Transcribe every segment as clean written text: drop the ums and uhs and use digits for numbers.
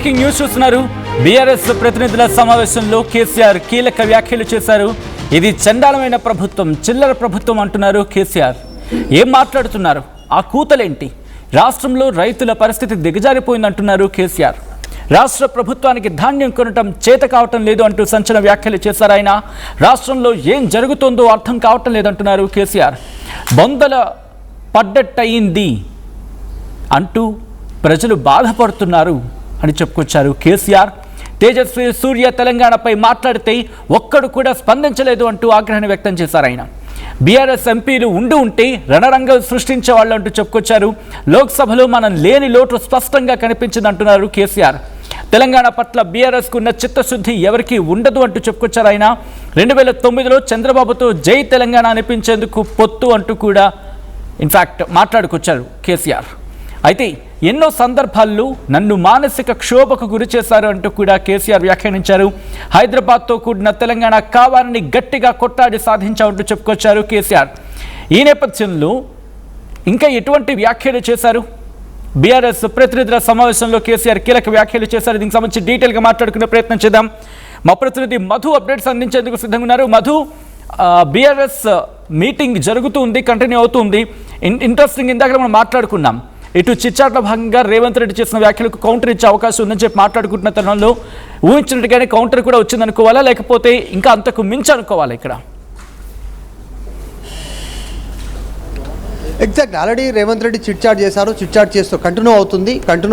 Breaking news చూస్తున్నారు. BRS ప్రతినిధుల సమావేశంలో కేసీఆర్ కీలక వ్యాఖ్యలు చేశారు. ఇది చండాలమైన ప్రభుత్వం, చిల్లర ప్రభుత్వం అంటున్నారు కేసీఆర్. ఏం మాట్లాడుతున్నారు? ఆ కూతలేంటి? రాష్ట్రంలో రైతుల పరిస్థితి దిగజారిపోయిందంటున్నారు కేసీఆర్. రాష్ట్ర ప్రభుత్వానికి ధాన్యం కొనటం చేత కావటం లేదు అంటూ సంచలన వ్యాఖ్యలు చేశారు ఆయన. రాష్ట్రంలో ఏం జరుగుతుందో అర్థం కావటం లేదంటున్నారు కేసీఆర్. బొందల పడ్డట్టయింది అంటూ ప్రజలు బాధపడుతున్నారు అని చెప్పుకొచ్చారు కేసీఆర్. తేజస్వి సూర్య తెలంగాణపై మాట్లాడితే ఒక్కడు కూడా స్పందించలేదు అంటూ ఆగ్రహాన్ని వ్యక్తం చేశారు ఆయన. బీఆర్ఎస్ ఎంపీలు ఉంటే రణరంగం సృష్టించే వాళ్ళు అంటూ చెప్పుకొచ్చారు. లోక్సభలో మనం లేని లోటు స్పష్టంగా కనిపించిందంటున్నారు కేసీఆర్. తెలంగాణ పట్ల బీఆర్ఎస్కు ఉన్న చిత్తశుద్ధి ఎవరికి ఉండదు అంటూ చెప్పుకొచ్చారు ఆయన. 2009లో చంద్రబాబుతో జై తెలంగాణ అనిపించేందుకు పొత్తు అంటూ కూడా ఇన్ఫ్యాక్ట్ మాట్లాడుకొచ్చారు కేసీఆర్. అయితే ఎన్నో సందర్భాల్లో నన్ను మానసిక క్షోభకు గురి చేశారు అంటూ కూడా కేసీఆర్ వ్యాఖ్యానించారు. హైదరాబాద్తో కూడిన తెలంగాణ కావాలని గట్టిగా కొట్టాడి సాధించామంటూ చెప్పుకొచ్చారు కేసీఆర్. ఈ నేపథ్యంలో ఇంకా ఎటువంటి వ్యాఖ్యలు చేశారు? బీఆర్ఎస్ ప్రతినిధుల సమావేశంలో కేసీఆర్ కీలక వ్యాఖ్యలు చేశారు. దీనికి సంబంధించి డీటెయిల్గా మాట్లాడుకునే ప్రయత్నం చేద్దాం. మా ప్రతినిధి మధు అప్డేట్స్ అందించేందుకు సిద్ధంగా ఉన్నారు. మధు, బీఆర్ఎస్ మీటింగ్ జరుగుతుంది, కంటిన్యూ అవుతుంది. ఇంట్రెస్టింగ్, ఇందాక మనం మాట్లాడుకున్నాం, ఇటు చిచ్చాట్ల భాగంగా రేవంత్ రెడ్డి చేసిన వ్యాఖ్యలకు కౌంటర్ ఇచ్చే అవకాశం ఉందని చెప్పి మాట్లాడుకుంటున్న తరుణంలో ఊహించినట్టుగానే కౌంటర్ కూడా వచ్చిందనుకోవాలా, లేకపోతే ఇంకా అంతకు మించి అనుకోవాలా? ఇక్కడ exact already Revanth Reddy chit-chat చేశారు. చిట్చాట్ చేస్తూ కంటిన్యూ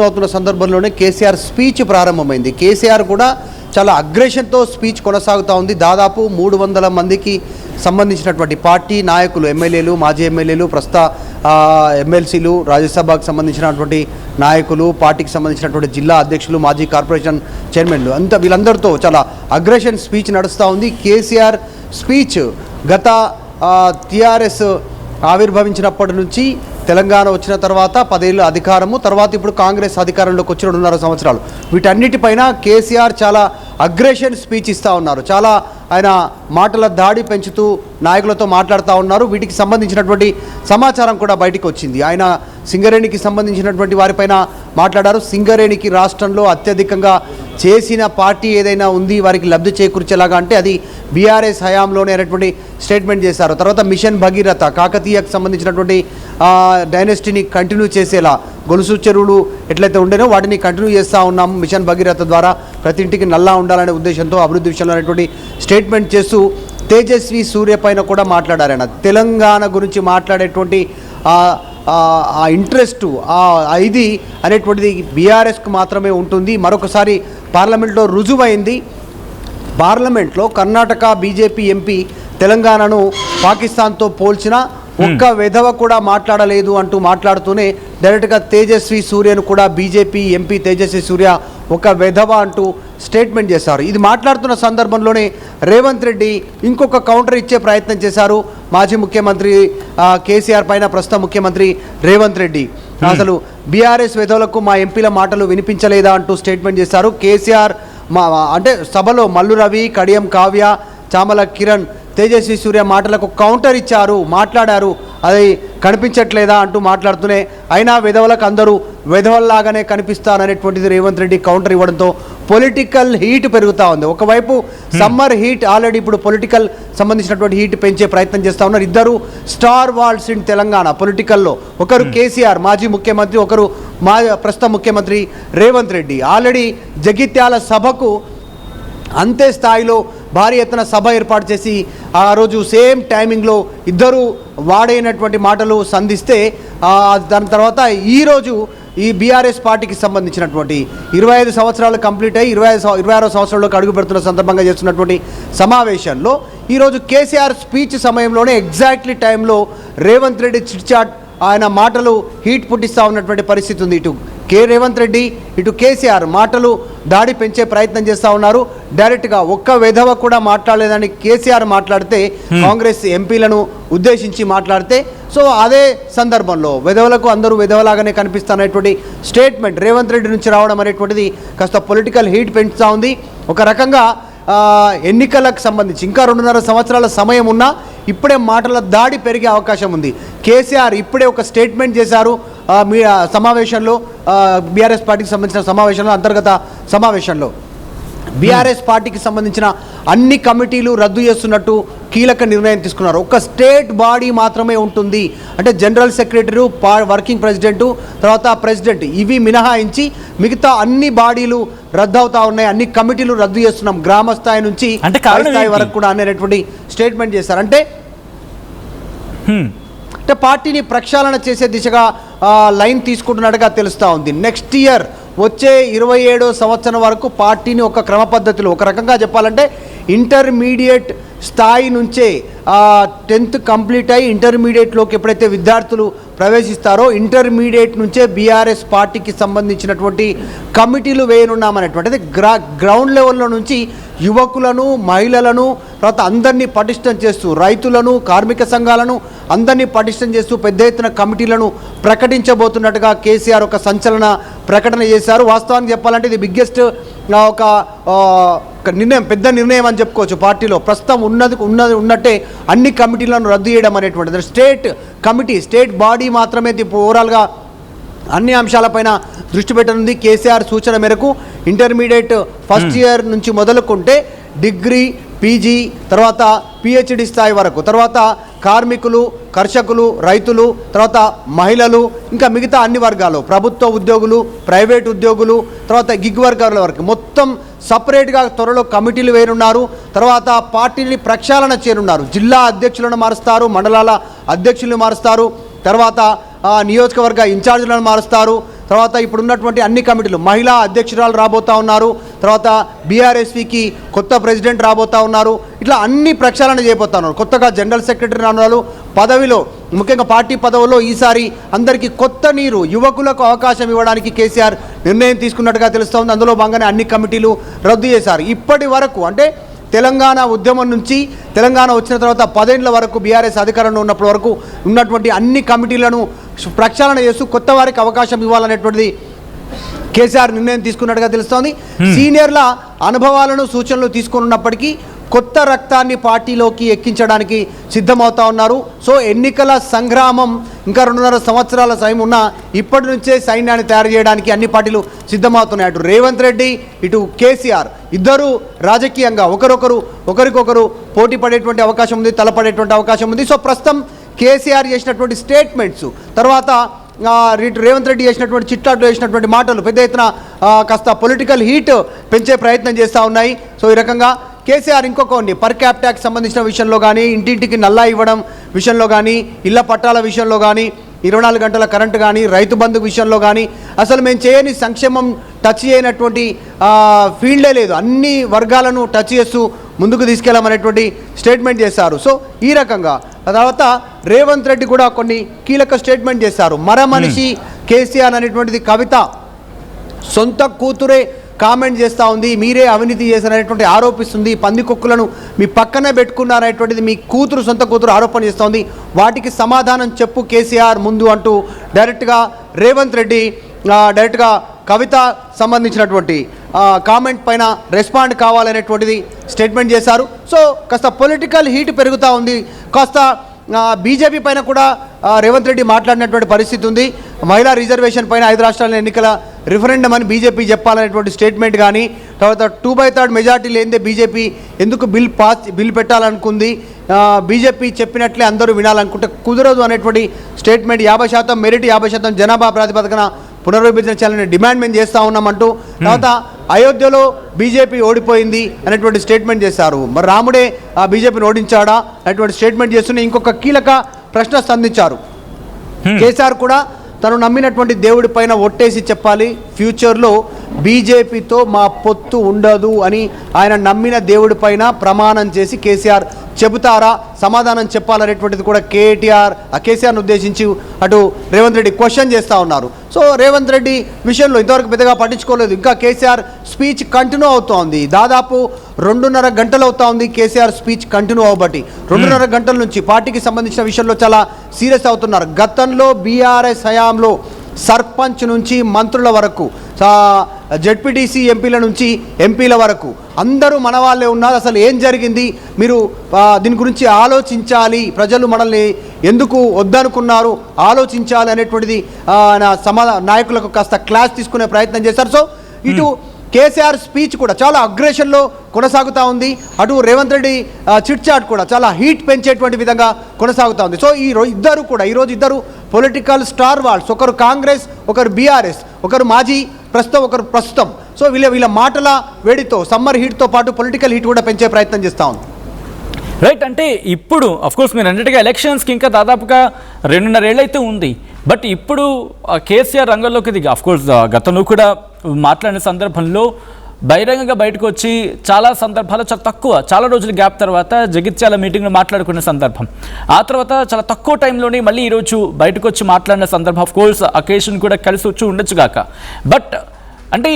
అవుతున్న సందర్భంలోనే కేసీఆర్ స్పీచ్ ప్రారంభమైంది. కేసీఆర్ కూడా చాలా అగ్రెషన్తో స్పీచ్ కొనసాగుతూ ఉంది. దాదాపు 300 మందికి సంబంధించినటువంటి పార్టీ నాయకులు, ఎమ్మెల్యేలు, మాజీ ఎమ్మెల్యేలు, ప్రస్తుత ఎమ్మెల్సీలు, రాజ్యసభకు సంబంధించినటువంటి నాయకులు, పార్టీకి సంబంధించినటువంటి జిల్లా అధ్యక్షులు, మాజీ కార్పొరేషన్ చైర్మన్లు వీళ్ళందరితో చాలా అగ్రెషన్ స్పీచ్ నడుస్తూ ఉంది. కేసీఆర్ స్పీచ్ గత టీఆర్ఎస్ ఆవిర్భవించినప్పటి నుంచి తెలంగాణ వచ్చిన తర్వాత 10 ఏళ్ళు అధికారము, తర్వాత ఇప్పుడు కాంగ్రెస్ అధికారంలోకి వచ్చి 2.5 సంవత్సరాలు, వీటన్నిటిపైన కేసీఆర్ చాలా అగ్రెషన్ స్పీచ్ ఇస్తూ ఉన్నారు. చాలా ఆయన మాటల దాడి పెంచుతూ నాయకులతో మాట్లాడుతూ ఉన్నారు. వీటికి సంబంధించినటువంటి సమాచారం కూడా బయటికి వచ్చింది. ఆయన సింగరేణికి సంబంధించినటువంటి వారిపైన మాట్లాడారు. సింగరేణికి రాష్ట్రంలో అత్యధికంగా చేసిన పార్టీ ఏదైనా ఉంది, వారికి లబ్ధి చేకూర్చేలాగా అంటే అది బీఆర్ఎస్ హయాంలోనే అనేటువంటి స్టేట్మెంట్ చేశారు. తర్వాత మిషన్ భగీరథ, కాకతీయకు సంబంధించినటువంటి డైనెస్టీని కంటిన్యూ చేసేలా గొలుసు చెరువులు ఎట్లయితే ఉండేనో వాటిని కంటిన్యూ చేస్తూ ఉన్నాం. మిషన్ భగీరథ ద్వారా ప్రతి ఇంటికి నల్లా ఉండాలనే ఉద్దేశంతో అభివృద్ధి విషయంలో అనేటువంటి స్టేట్మెంట్ చేస్తూ తేజస్వి సూర్య పైన కూడా మాట్లాడారు. ఆయన తెలంగాణ గురించి మాట్లాడేటువంటి ఆ ఇంట్రెస్ట్, ఇది అనేటువంటిది బీఆర్ఎస్కు మాత్రమే ఉంటుంది. మరొకసారి పార్లమెంట్లో రుజువైంది. పార్లమెంట్లో కర్ణాటక బీజేపీ ఎంపీ తెలంగాణను పాకిస్తాన్తో పోల్చిన ఒక్క వెధవ కూడా మాట్లాడలేదు అంటూ మాట్లాడుతూనే డైరెక్ట్గా తేజస్వి సూర్యను కూడా బీజేపీ ఎంపీ తేజస్వి సూర్య ఒక వెధవ అంటూ స్టేట్మెంట్ చేశారు. ఇది మాట్లాడుతున్న సందర్భంలోనే రేవంత్ రెడ్డి ఇంకొక కౌంటర్ ఇచ్చే ప్రయత్నం చేశారు. మాజీ ముఖ్యమంత్రి కేసీఆర్ పైన ప్రస్తుత ముఖ్యమంత్రి రేవంత్ రెడ్డి అసలు బీఆర్ఎస్ వెధవలకు మా ఎంపీల మాటలు వినిపించలేదా అంటూ స్టేట్మెంట్ చేశారు. కేసీఆర్ అంటే సభలో మల్లు రవి, కడియం కావ్య, చామల కిరణ్ తేజస్వి సూర్య మాటలకు కౌంటర్ ఇచ్చారు, మాట్లాడారు. అది కనిపించట్లేదా అంటూ మాట్లాడుతూనే అయినా వెధవలకు అందరూ వెధవల్లాగానే కనిపిస్తారనేటువంటిది రేవంత్ రెడ్డి కౌంటర్ ఇవ్వడంతో పొలిటికల్ హీట్ పెరుగుతూ ఉంది. ఒకవైపు సమ్మర్ హీట్, ఆల్రెడీ ఇప్పుడు పొలిటికల్ సంబంధించినటువంటి హీట్ పెంచే ప్రయత్నం చేస్తూ ఉన్నారు. ఇద్దరు స్టార్ వాల్స్ ఇన్ తెలంగాణ పొలిటికల్లో, ఒకరు కేసీఆర్ మాజీ ముఖ్యమంత్రి, ఒకరు ప్రస్తుత ముఖ్యమంత్రి రేవంత్ రెడ్డి. ఆల్రెడీ జగిత్యాల సభకు అంతే స్థాయిలో భారీ ఎత్తున సభ ఏర్పాటు చేసి ఆ రోజు సేమ్ టైమింగ్లో ఇద్దరు వాడైనటువంటి మాటలు సంధిస్తే దాని తర్వాత ఈరోజు ఈ బీఆర్ఎస్ పార్టీకి సంబంధించినటువంటి 25 సంవత్సరాలు కంప్లీట్ అయ్యి 26వ సంవత్సరంలోకి అడుగు పెడుతున్న సందర్భంగా చేస్తున్నటువంటి సమావేశంలో ఈరోజు కేసీఆర్ స్పీచ్ సమయంలోనే ఎగ్జాక్ట్లీ టైంలో రేవంత్ రెడ్డి చిట్చాట్ ఆయన మాటలు హీట్ పుట్టిస్తూ ఉన్నటువంటి పరిస్థితి ఉంది. ఇటు రేవంత్ రెడ్డి, ఇటు కేసీఆర్ మాటలు దాడి పెంచే ప్రయత్నం చేస్తూ ఉన్నారు. డైరెక్ట్గా ఒక్క వెధవ కూడా మాట్లాడలేదని కేసీఆర్ మాట్లాడితే, కాంగ్రెస్ ఎంపీలను ఉద్దేశించి మాట్లాడితే, సో అదే సందర్భంలో వెధవలకు అందరూ వెధవలాగానే కనిపిస్తున్నటువంటి స్టేట్మెంట్ రేవంత్ రెడ్డి నుంచి రావడం అనేటువంటిది కాస్త పొలిటికల్ హీట్ పెంచుతూ ఉంది. ఒక రకంగా ఎన్నికలకు సంబంధించి ఇంకా 2.5 సంవత్సరాల సమయం ఉన్నా ఇప్పుడే మాటల దాడి పెరిగే అవకాశం ఉంది. కేసీఆర్ ఇప్పుడే ఒక స్టేట్మెంట్ చేశారు. మీ సమావేశంలో బీఆర్ఎస్ పార్టీకి సంబంధించిన సమావేశంలో అంతర్గత సమావేశంలో బీఆర్ఎస్ పార్టీకి సంబంధించిన అన్ని కమిటీలు రద్దు చేస్తున్నట్టు కీలక నిర్ణయం తీసుకున్నారు. ఒక స్టేట్ బాడీ మాత్రమే ఉంటుంది, అంటే జనరల్ సెక్రటరీ, వర్కింగ్ ప్రెసిడెంటు, తర్వాత ప్రెసిడెంట్, ఇవి మినహాయించి మిగతా అన్ని బాడీలు రద్దు అవుతా ఉన్నాయి, అన్ని కమిటీలు రద్దు చేస్తున్నాం గ్రామ స్థాయి నుంచి స్థాయి వరకు కూడా అనేటువంటి స్టేట్మెంట్ చేశారు. అంటే పార్టీని ప్రక్షాళన చేసే దిశగా లైన్ తీసుకుంటున్నట్టుగా తెలుస్తూ ఉంది. నెక్స్ట్ ఇయర్ వచ్చే 27వ సంవత్సరం వరకు పార్టీని ఒక క్రమ పద్ధతిలో, ఒక రకంగా చెప్పాలంటే ఇంటర్మీడియట్ స్థాయి నుంచే 10th కంప్లీట్ అయ్యి ఇంటర్మీడియట్లోకి ఎప్పుడైతే విద్యార్థులు ప్రవేశిస్తారో ఇంటర్మీడియట్ నుంచే బీఆర్ఎస్ పార్టీకి సంబంధించినటువంటి కమిటీలు వేయనున్నామనేటువంటిది గ్రౌండ్ లెవెల్లో నుంచి యువకులను, మహిళలను, తర్వాత అందరినీ పటిష్టం చేస్తూ, రైతులను, కార్మిక సంఘాలను అందరినీ పటిష్టం చేస్తూ పెద్ద ఎత్తున కమిటీలను ప్రకటించబోతున్నట్టుగా కేసీఆర్ ఒక సంచలన ప్రకటన చేశారు. వాస్తవానికి చెప్పాలంటే ఇది బిగ్గెస్ట్ ఒక నిర్ణయం, పెద్ద నిర్ణయం అని చెప్పుకోవచ్చు. పార్టీలో ప్రస్తుతం ఉన్నట్టే అన్ని కమిటీలను రద్దు చేయడం అనేటువంటిది. స్టేట్ కమిటీ, స్టేట్ బాడీ మాత్రమే ఓవరాల్గా అన్ని అంశాలపైన దృష్టి పెట్టనుంది. కేసీఆర్ సూచన మేరకు ఇంటర్మీడియట్ ఫస్ట్ ఇయర్ నుంచి మొదలుకుంటే డిగ్రీ, పీజీ, తర్వాత పిహెచ్డి స్థాయి వరకు, తర్వాత కార్మికులు, కర్షకులు, రైతులు, తర్వాత మహిళలు, ఇంకా మిగతా అన్ని వర్గాలు, ప్రభుత్వ ఉద్యోగులు, ప్రైవేట్ ఉద్యోగులు, తర్వాత గిగ్ వర్గాల వరకు మొత్తం సపరేట్గా త్వరలో కమిటీలు వేయనున్నారు. తర్వాత పార్టీని ప్రక్షాళన చేయనున్నారు. జిల్లా అధ్యక్షులను మారుస్తారు, మండలాల అధ్యక్షులను మారుస్తారు, తర్వాత నియోజకవర్గ ఇన్ఛార్జీలను మారుస్తారు. తర్వాత ఇప్పుడు ఉన్నటువంటి అన్ని కమిటీలు, మహిళా అధ్యక్షురాలు రాబోతూ ఉన్నారు, తర్వాత బీఆర్ఎస్పీకి కొత్త ప్రెసిడెంట్ రాబోతూ ఉన్నారు. ఇట్లా అన్ని ప్రక్షాళన చేయబోతా ఉన్నారు. కొత్తగా జనరల్ సెక్రటరీ రానున్నారు. పదవిలో, ముఖ్యంగా పార్టీ పదవుల్లో ఈసారి అందరికీ కొత్త నీరు, యువకులకు అవకాశం ఇవ్వడానికి కేసీఆర్ నిర్ణయం తీసుకున్నట్టుగా తెలుస్తోంది. అందులో భాగంగానే అన్ని కమిటీలు రద్దు చేశారు. ఇప్పటి వరకు అంటే తెలంగాణ ఉద్యమం నుంచి తెలంగాణ వచ్చిన తర్వాత 10 ఏళ్ల వరకు బీఆర్ఎస్ అధికారంలో ఉన్నప్పటి వరకు ఉన్నటువంటి అన్ని కమిటీలను ప్రక్షాళన చేస్తూ కొత్త వారికి అవకాశం ఇవ్వాలనేటువంటిది కేసీఆర్ నిర్ణయం తీసుకున్నట్టుగా తెలుస్తోంది. సీనియర్ల అనుభవాలను, సూచనలు తీసుకున్నప్పటికీ కొత్త రక్తాన్ని పార్టీలోకి ఎక్కించడానికి సిద్ధమవుతా ఉన్నారు. సో ఎన్నికల సంగ్రామం ఇంకా 2.5 సంవత్సరాల సమయం ఉన్న ఇప్పటి నుంచే సైన్యాన్ని తయారు చేయడానికి అన్ని పార్టీలు సిద్ధమవుతున్నాయి. అటు రేవంత్ రెడ్డి, ఇటు కేసీఆర్ ఇద్దరు రాజకీయంగా ఒకరికొకరు పోటీ పడేటువంటి అవకాశం ఉంది, తలపడేటువంటి అవకాశం ఉంది. సో ప్రస్తుతం కేసీఆర్ చేసినటువంటి స్టేట్మెంట్స్, తర్వాత రేవంత్ రెడ్డి చేసినటువంటి చిట్టాట్లో చేసినటువంటి మాటలు పెద్ద ఎత్తున కాస్త పొలిటికల్ హీట్ పెంచే ప్రయత్నం చేస్తూ ఉన్నాయి. సో ఈ రకంగా కేసీఆర్ ఇంకొకటి పర్ క్యాప్ ట్యాక్స్ సంబంధించిన విషయంలో కానీ, ఇంటింటికి నల్లా ఇవ్వడం విషయంలో కానీ, ఇళ్ల పట్టాల విషయంలో కానీ, 24 గంటల కరెంటు కానీ, రైతు బంధు విషయంలో కానీ అసలు మేము చేయని సంక్షేమం టచ్ చేయనటువంటి ఫీల్డే లేదు, అన్ని వర్గాలను టచ్ చేస్తూ ముందుకు తీసుకెళ్లామనేటువంటి స్టేట్మెంట్ చేశారు. సో ఈ రకంగా తర్వాత రేవంత్ రెడ్డి కూడా కొన్ని కీలక స్టేట్మెంట్ చేశారు. మరమనిషి కేసీఆర్ అనేటువంటిది కవిత సొంత కూతురే కామెంట్ చేస్తూ ఉంది, మీరే అవినీతి చేశారనేటువంటి ఆరోపిస్తుంది, పందికొక్కులను మీ పక్కనే పెట్టుకున్నారనేటువంటిది మీ కూతురు, సొంత కూతురు ఆరోపణ చేస్తోంది, వాటికి సమాధానం చెప్పు కేసీఆర్ ముందు అంటూ డైరెక్ట్గా రేవంత్ రెడ్డి డైరెక్ట్గా కవిత సంబంధించినటువంటి కామెంట్ పైన రెస్పాండ్ కావాలనేటువంటిది స్టేట్మెంట్ చేశారు. సో కాస్త పొలిటికల్ హీట్ పెరుగుతూ ఉంది. కాస్త బీజేపీ పైన కూడా రేవంత్ రెడ్డి మాట్లాడినటువంటి పరిస్థితి ఉంది. మహిళా రిజర్వేషన్ పైన 5 రాష్ట్రాల ఎన్నికల రిఫరెండం అని బీజేపీ చెప్పాలనేటువంటి స్టేట్మెంట్ కానీ, తర్వాత 2/3 మెజార్టీ లేనిదే బీజేపీ ఎందుకు బిల్ పెట్టాలనుకుంది, బీజేపీ చెప్పినట్లే అందరూ వినాలనుకుంటే కుదరదు అనేటువంటి స్టేట్మెంట్, 50% మెరిట్, 50% జనాభా ప్రాతిపదికన పునర్విభజన చేయాలని డిమాండ్ మేము చేస్తూ ఉన్నామంటూ, తర్వాత అయోధ్యలో బీజేపీ ఓడిపోయింది అనేటువంటి స్టేట్మెంట్ చేశారు. మరి రాముడే బీజేపీని ఓడించాడా అనేటువంటి స్టేట్మెంట్ చేస్తూనే ఇంకొక కీలక ప్రశ్న సంధించారు. కేసీఆర్ కూడా తను నమ్మినటువంటి దేవుడి పైన ఒట్టేసి చెప్పాలి, ఫ్యూచర్లో బీజేపీతో మా పొత్తు ఉండదు అని ఆయన నమ్మిన దేవుడి పైన ప్రమాణం చేసి కేసీఆర్ చెబుతారా, సమాధానం చెప్పాలనేటువంటిది కూడా కేసీఆర్ను ఉద్దేశించి అటు రేవంత్ రెడ్డి క్వశ్చన్ చేస్తూ ఉన్నారు. సో రేవంత్ రెడ్డి విషయంలో ఇంతవరకు పెద్దగా పట్టించుకోలేదు. ఇంకా కేసీఆర్ స్పీచ్ కంటిన్యూ అవుతూ ఉంది. దాదాపు 2.5 గంటలు అవుతా ఉంది కేసీఆర్ స్పీచ్ కంటిన్యూ అవ్వబట్టి. 2.5 గంటల నుంచి పార్టీకి సంబంధించిన విషయంలో చాలా సీరియస్ అవుతున్నారు. గతంలో బీఆర్ఎస్ హయాంలో సర్పంచ్ నుంచి మంత్రుల వరకు జెడ్పీటీసీ ఎంపీల నుంచి ఎంపీల వరకు అందరూ మన వాళ్ళే ఉన్నారు. అసలు ఏం జరిగింది, మీరు దీని గురించి ఆలోచించాలి, ప్రజలు మనల్ని ఎందుకు వద్దనుకున్నారు ఆలోచించాలి అనేటువంటిది నాయకులకు కాస్త క్లాస్ తీసుకునే ప్రయత్నం చేశారు. సో ఇటు కేసీఆర్ స్పీచ్ కూడా చాలా అగ్రెషన్లో కొనసాగుతూ ఉంది, అటు రేవంత్ రెడ్డి చిట్ చాట్ కూడా చాలా హీట్ పెంచేటువంటి విధంగా కొనసాగుతూ ఉంది. సో ఈరోజు ఇద్దరు పొలిటికల్ స్టార్ వాల్స్, ఒకరు కాంగ్రెస్, ఒకరు బీఆర్ఎస్, ఒకరు మాజీ ఒకరు ప్రస్తుతం. సో వీళ్ళ మాటల వేడితో సమ్మర్ హీట్తో పాటు పొలిటికల్ హీట్ కూడా పెంచే ప్రయత్నం చేస్తూ ఉంది. రైట్, అంటే ఇప్పుడు అఫ్కోర్స్ మీరు అన్నట్టుగా ఎలక్షన్స్కి ఇంకా దాదాపుగా 2.5 ఏళ్ళు అయితే ఉంది. బట్ ఇప్పుడు కేసీఆర్ రంగంలోకి దిగి అఫ్కోర్స్ గతంలో కూడా మాట్లాడిన సందర్భంలో బహిరంగంగా బయటకు వచ్చి చాలా సందర్భాలు చాలా రోజుల గ్యాప్ తర్వాత జగిత్యాల మీటింగ్లో మాట్లాడుకున్న సందర్భం, ఆ తర్వాత చాలా తక్కువ టైంలోనే మళ్ళీ ఈరోజు బయటకు వచ్చి మాట్లాడిన సందర్భం. అఫ్కోర్స్ అకేషన్ కూడా కలిసి వచ్చి ఉండొచ్చు కాక, బట్ అంటే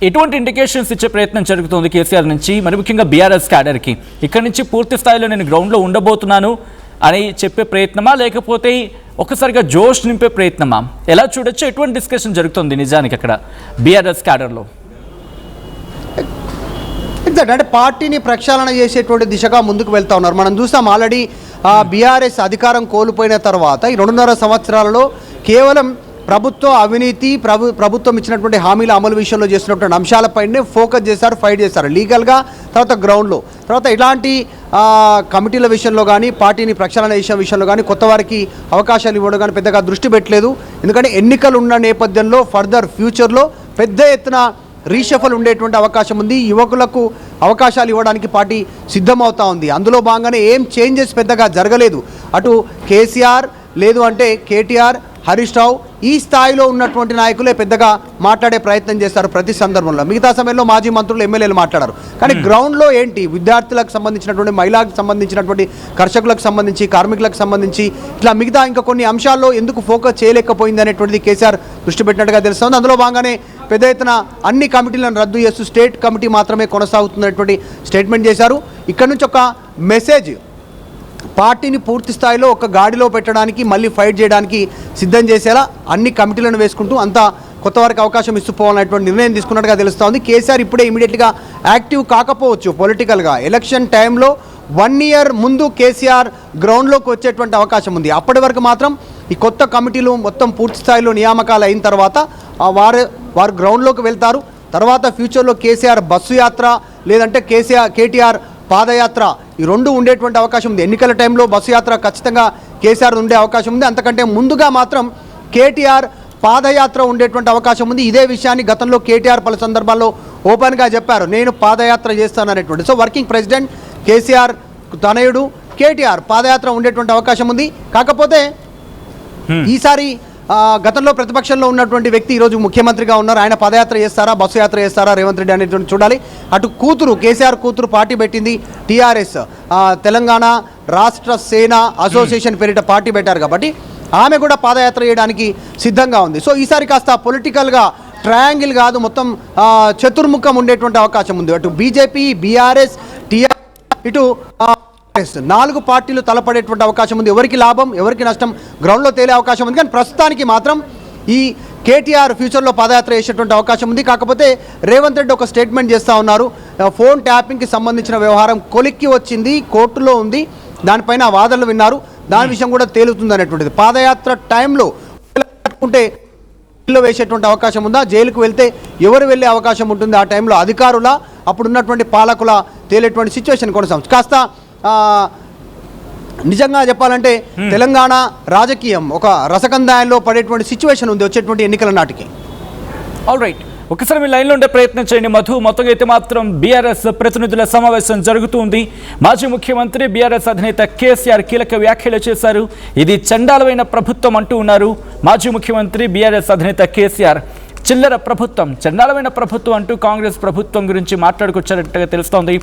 ఎటువంటి ఇండికేషన్స్ ఇచ్చే ప్రయత్నం జరుగుతుంది కేసీఆర్ నుంచి, మరి ముఖ్యంగా బీఆర్ఎస్ క్యాడర్కి ఇక్కడి నుంచి పూర్తి స్థాయిలో నేను గ్రౌండ్లో ఉండబోతున్నాను అని చెప్పే ప్రయత్నమా, లేకపోతే ఒక్కసారిగా జోష్ నింపే ప్రయత్నమా, ఎలా చూడొచ్చు? ఎటువంటి డిస్కషన్ జరుగుతుంది నిజానికి అక్కడ బీఆర్ఎస్ క్యాడర్లో? అంటే పార్టీని ప్రక్షాళన చేసేటువంటి దిశగా ముందుకు వెళ్తా ఉన్నారు. మనం చూసాం ఆల్రెడీ బీఆర్ఎస్ అధికారం కోల్పోయిన తర్వాత ఈ 2.5 సంవత్సరాలలో కేవలం ప్రభుత్వ అవినీతి, ప్రభుత్వం ఇచ్చినటువంటి హామీల అమలు విషయంలో చేస్తున్నటువంటి అంశాలపైనే ఫోకస్ చేశారు, ఫైట్ చేశారు లీగల్గా, తర్వాత గ్రౌండ్లో. తర్వాత ఇలాంటి కమిటీల విషయంలో కానీ పార్టీని ప్రక్షాళన చేసే విషయంలో కానీ కొత్త వారికి అవకాశాలు ఇవ్వడం కానీ పెద్దగా దృష్టి పెట్టలేదు. ఎందుకంటే ఎన్నికలు ఉన్న నేపథ్యంలో ఫర్దర్ ఫ్యూచర్లో పెద్ద ఎత్తున రీషఫల్ ఉండేటువంటి అవకాశం ఉంది. యువకులకు అవకాశాలు ఇవ్వడానికి పార్టీ సిద్ధమవుతా ఉంది. అందులో భాగంగానే ఏం చేంజెస్ పెద్దగా జరగలేదు. అటు కేసీఆర్ లేదు అంటే కేటీఆర్, హరీష్ రావు ఈ స్థాయిలో ఉన్నటువంటి నాయకులే పెద్దగా మాట్లాడే ప్రయత్నం చేస్తారు ప్రతి సందర్భంలో. మిగతా సమయంలో మాజీ మంత్రులు, ఎమ్మెల్యేలు మాట్లాడారు. కానీ గ్రౌండ్లో ఏంటి, విద్యార్థులకు సంబంధించినటువంటి, మహిళలకు సంబంధించినటువంటి, కర్షకులకు సంబంధించి, కార్మికులకు సంబంధించి ఇట్లా మిగతా ఇంకా కొన్ని అంశాల్లో ఎందుకు ఫోకస్ చేయలేకపోయింది అనేటువంటిది కేసీఆర్ దృష్టి పెట్టినట్టుగా తెలుస్తుంది. అందులో భాగంగానే పెద్ద ఎత్తున అన్ని కమిటీలను రద్దు చేస్తూ స్టేట్ కమిటీ మాత్రమే కొనసాగుతున్నటువంటి స్టేట్మెంట్ చేశారు. ఇక్కడ నుంచి ఒక మెసేజ్, పార్టీని పూర్తి స్థాయిలో ఒక గాడిలో పెట్టడానికి, మళ్ళీ ఫైట్ చేయడానికి సిద్ధం చేసేలా అన్ని కమిటీలను వేసుకుంటూ అంతా కొత్త వారికి అవకాశం ఇస్తూ పోవాలనేటువంటి నిర్ణయం తీసుకున్నట్టుగా తెలుస్తూ ఉంది. కేసీఆర్ ఇప్పుడే ఇమీడియట్గా యాక్టివ్ కాకపోవచ్చు పొలిటికల్గా. ఎలక్షన్ టైంలో 1 year ముందు కేసీఆర్ గ్రౌండ్లోకి వచ్చేటువంటి అవకాశం ఉంది. అప్పటి వరకు మాత్రం ఈ కొత్త కమిటీలు మొత్తం పూర్తి స్థాయిలో నియామకాలు అయిన తర్వాత వారు గ్రౌండ్లోకి వెళ్తారు. తర్వాత ఫ్యూచర్లో కేసీఆర్ బస్సు యాత్ర లేదంటే కేటీఆర్ పాదయాత్ర ఈ రెండు ఉండేటువంటి అవకాశం ఉంది. ఎన్నికల టైంలో బస్సు యాత్ర ఖచ్చితంగా కేసీఆర్ ఉండే అవకాశం ఉంది. అంతకంటే ముందుగా మాత్రం కేటీఆర్ పాదయాత్ర ఉండేటువంటి అవకాశం ఉంది. ఇదే విషయాన్ని గతంలో కేటీఆర్ పలు సందర్భాల్లో ఓపెన్గా చెప్పారు, నేను పాదయాత్ర చేస్తాననేటువంటి. సో వర్కింగ్ ప్రెసిడెంట్ కేసీఆర్ తనయుడు కేటీఆర్ పాదయాత్ర ఉండేటువంటి అవకాశం ఉంది. కాకపోతే ఈసారి గతంలో ప్రతిపక్షంలో ఉన్నటువంటి వ్యక్తి ఈరోజు ముఖ్యమంత్రిగా ఉన్నారు. ఆయన పదయాత్ర చేస్తారా, బస్సు యాత్ర చేస్తారా రేవంత్ రెడ్డి అనేటువంటి చూడాలి. అటు కూతురు, కేసీఆర్ కూతురు పార్టీ పెట్టింది టీఆర్ఎస్, తెలంగాణ రాష్ట్ర సేన అసోసియేషన్ పేరిట పార్టీ పెట్టారు కాబట్టి ఆమె కూడా పాదయాత్ర చేయడానికి సిద్ధంగా ఉంది. సో ఈసారి కాస్త పొలిటికల్గా ట్రయాంగిల్ కాదు, మొత్తం చతుర్ముఖం ఉండేటువంటి అవకాశం ఉంది. అటు బీజేపీ, బీఆర్ఎస్, టీఆర్, ఇటు 4 పార్టీలు తలపడేటువంటి అవకాశం ఉంది. ఎవరికి లాభం, ఎవరికి నష్టం గ్రౌండ్లో తేలే అవకాశం ఉంది. కానీ ప్రస్తుతానికి మాత్రం ఈ కేటీఆర్ ఫ్యూచర్లో పాదయాత్ర చేసేటువంటి అవకాశం ఉంది. కాకపోతే రేవంత్ రెడ్డి ఒక స్టేట్మెంట్ చేస్తూ ఉన్నారు, ఫోన్ ట్యాపింగ్కి సంబంధించిన వ్యవహారం కొలిక్కి వచ్చింది, కోర్టులో ఉంది, దానిపైన వాదనలు విన్నారు, దాని విషయం కూడా తేలుతుంది అనేటువంటిది. పాదయాత్ర టైంలో ఉంటే జైల్లో వేసేటువంటి అవకాశం ఉందా, జైలుకు వెళ్తే ఎవరు వెళ్ళే అవకాశం ఉంటుంది, ఆ టైంలో అధికారుల, అప్పుడున్నటువంటి పాలకుల తేలేటువంటి సిచ్యువేషన్ కొనసాగుతుంది. కాస్త నిజంగా చెప్పాలంటే తెలంగాణ రాజకీయం ఒక రసకందాయంలో పడేటువంటి సిచ్యువేషన్ ఉంది వచ్చేటువంటి ఎన్నికల నాటికి. ఆల్ రైట్, ఒకసారి మీ లైన్లో ఉండే ప్రయత్నం చేయండి మధు. మొత్తంగా అయితే మాత్రం బీఆర్ఎస్ ప్రతినిధుల సమావేశం జరుగుతుంది. మాజీ ముఖ్యమంత్రి బీఆర్ఎస్ అధినేత కేసీఆర్ కీలక వ్యాఖ్యలు చేశారు. ఇది చండాలమైన ప్రభుత్వం అంటూ ఉన్నారు మాజీ ముఖ్యమంత్రి బీఆర్ఎస్ అధినేత కేసీఆర్. చిల్లర ప్రభుత్వం, చండాలమైన ప్రభుత్వం అంటూ కాంగ్రెస్ ప్రభుత్వం గురించి మాట్లాడుకొచ్చారట్టుగా తెలుస్తోంది.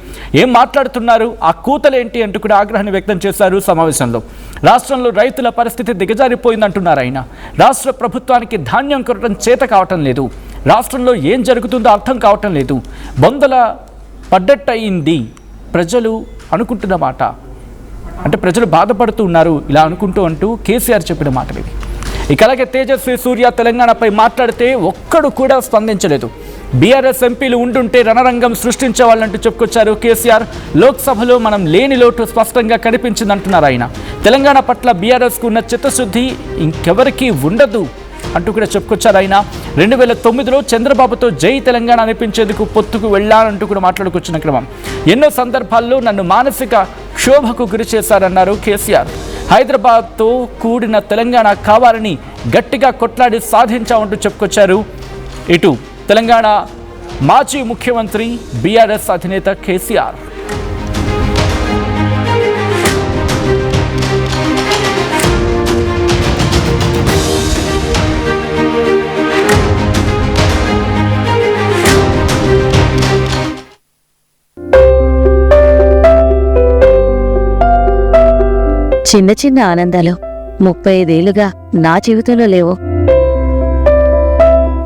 ఏం మాట్లాడుతున్నారు, ఆ కూతలేంటి అంటూ కూడా ఆగ్రహాన్ని వ్యక్తం చేశారు సమావేశంలో. రాష్ట్రంలో రైతుల పరిస్థితి దిగజారిపోయిందంటున్నారు ఆయన. రాష్ట్ర ప్రభుత్వానికి ధాన్యం కొనడం చేత కావటం లేదు, రాష్ట్రంలో ఏం జరుగుతుందో అర్థం కావటం లేదు, బొందల పడ్డట్టయింది ప్రజలు అనుకుంటున్న మాట. అంటే ప్రజలు బాధపడుతూ ఉన్నారు ఇలా అనుకుంటూ అంటూ కేసీఆర్ చెప్పిన మాటలు ఇవి. ఇక అలాగే తేజస్వి సూర్య తెలంగాణపై మాట్లాడితే ఒక్కడు కూడా స్పందించలేదు. బీఆర్ఎస్ ఎంపీలు ఉండుంటే రణరంగం సృష్టించేవాళ్ళంటూ చెప్పుకొచ్చారు కేసీఆర్. లోక్సభలో మనం లేని లోటు స్పష్టంగా కనిపించిందంటున్నారు ఆయన. తెలంగాణ పట్ల బీఆర్ఎస్కు ఉన్న చిత్తశుద్ధి ఇంకెవరికీ ఉండదు అంటూ కూడా చెప్పుకొచ్చారు ఆయన. 2009లో చంద్రబాబుతో జై తెలంగాణ అనిపించేందుకు పొత్తుకు వెళ్ళాలంటూ కూడా మాట్లాడుకొచ్చిన క్రమం. ఎన్నో సందర్భాల్లో నన్ను మానసిక క్షోభకు గురి చేశారన్నారు కేసీఆర్. హైదరాబాద్తో కూడిన తెలంగాణ కావాలని గట్టిగా కొట్లాడి సాధించామంటూ చెప్పుకొచ్చారు. ఇటు తెలంగాణ మాజీ ముఖ్యమంత్రి బీఆర్ఎస్ అధినేత కేసీఆర్. చిన్న చిన్న ఆనందాలు 35 ఏళ్లుగా నా జీవితంలో లేవు.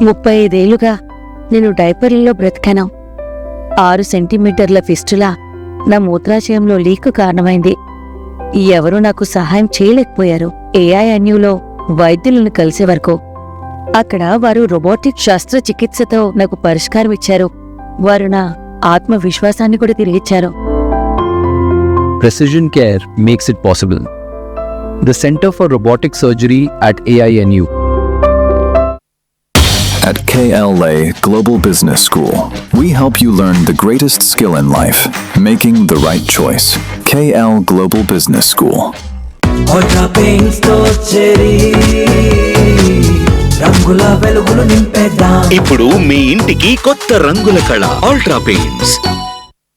35 ఏళ్లుగా నేను డైపర్లలో బ్రతికాను. 6 సెంటీమీటర్ల ఫిస్టులా నా మూత్రాశయంలో లీకు కారణమైంది. ఎవరూ నాకు సహాయం చేయలేకపోయారు. AINUలో వైద్యులను కలిసే వరకు. అక్కడ వారు రోబోటిక్ శస్త్రచికిత్సతో నాకు పరిష్కారం ఇచ్చారు. వారు నా ఆత్మవిశ్వాసాన్ని కూడా తిరిగిచ్చారు. Precision Care makes it possible. The Center for Robotic Surgery at AINU. At KLA Global Business School, we help you learn the greatest skill in life, making the right choice. KL Global Business School. Ultra Paints తో చేరి రంగుల వెలుగులు నింపేద్దాం. ఇప్పుడు మీ ఇంటికి కొత్త రంగుల కళ. Ultra paints.